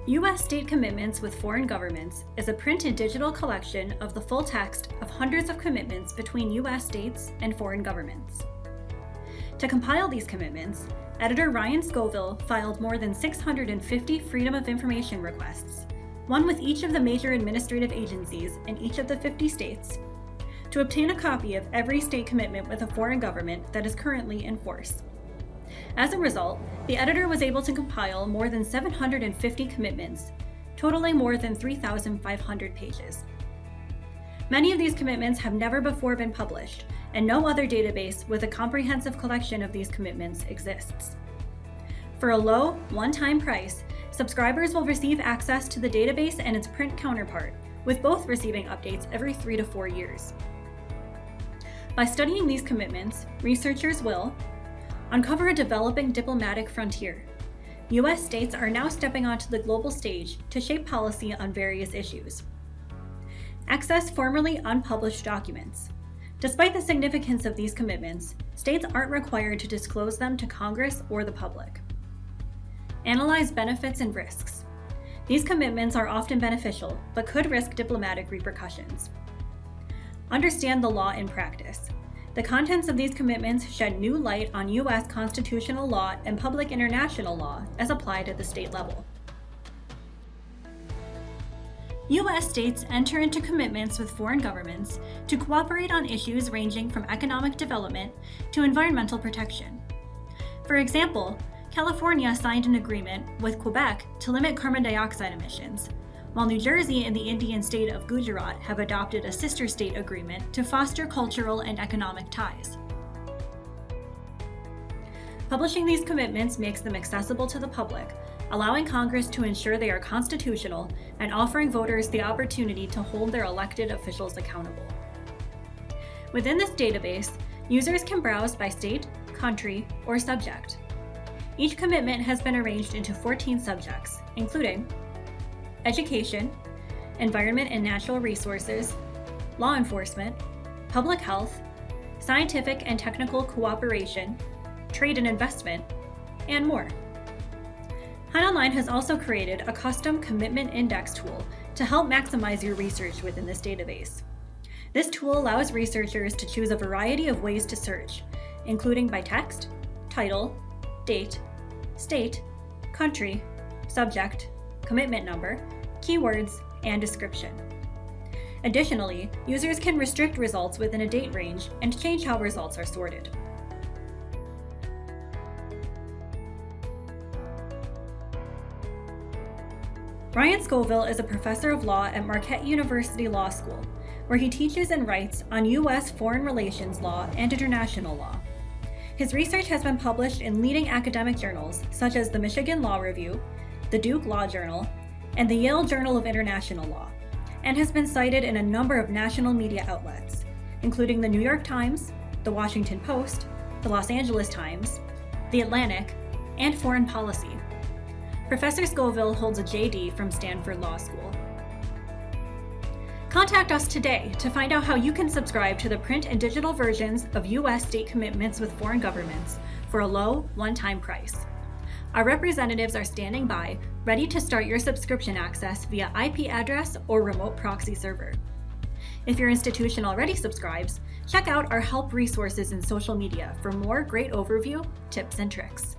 U.S. State Commitments with Foreign Governments is a print and digital collection of the full text of hundreds of commitments between U.S. states and foreign governments. To compile these commitments, editor Ryan Scoville filed more than 650 Freedom of Information requests, one with each of the major administrative agencies in each of the 50 states, to obtain a copy of every state commitment with a foreign government that is currently in force. As a result, the editor was able to compile more than 750 commitments, totaling more than 3,500 pages. Many of these commitments have never before been published, and no other database with a comprehensive collection of these commitments exists. For a low, one-time price, subscribers will receive access to the database and its print counterpart, with both receiving updates every 3 to 4 years. By studying these commitments, researchers will uncover a developing diplomatic frontier. U.S. states are now stepping onto the global stage to shape policy on various issues. Access formerly unpublished documents. Despite the significance of these commitments, states aren't required to disclose them to Congress or the public. Analyze benefits and risks. These commitments are often beneficial, but could risk diplomatic repercussions. Understand the law in practice. The contents of these commitments shed new light on U.S. constitutional law and public international law as applied at the state level. U.S. states enter into commitments with foreign governments to cooperate on issues ranging from economic development to environmental protection. For example, California signed an agreement with Quebec to limit carbon dioxide emissions, while New Jersey and the Indian state of Gujarat have adopted a sister state agreement to foster cultural and economic ties. Publishing these commitments makes them accessible to the public, allowing Congress to ensure they are constitutional and offering voters the opportunity to hold their elected officials accountable. Within this database, users can browse by state, country, or subject. Each commitment has been arranged into 14 subjects, including education, environment and natural resources, law enforcement, public health, scientific and technical cooperation, trade and investment, and more. HeinOnline has also created a custom commitment index tool to help maximize your research within this database. This tool allows researchers to choose a variety of ways to search, including by text, title, date, state, country, subject, commitment number, keywords, and description. Additionally, users can restrict results within a date range and change how results are sorted. Ryan Scoville is a professor of law at Marquette University Law School, where he teaches and writes on U.S. foreign relations law and international law. His research has been published in leading academic journals such as the Michigan Law Review, the Duke Law Journal, and the Yale Journal of International Law, and has been cited in a number of national media outlets, including the New York Times, the Washington Post, the Los Angeles Times, the Atlantic, and Foreign Policy. Professor Scoville holds a JD from Stanford Law School. Contact us today to find out how you can subscribe to the print and digital versions of U.S. state commitments with foreign governments for a low, one-time price. Our representatives are standing by, ready to start your subscription access via IP address or remote proxy server. If your institution already subscribes, check out our help resources in social media for more great overview, tips, and tricks.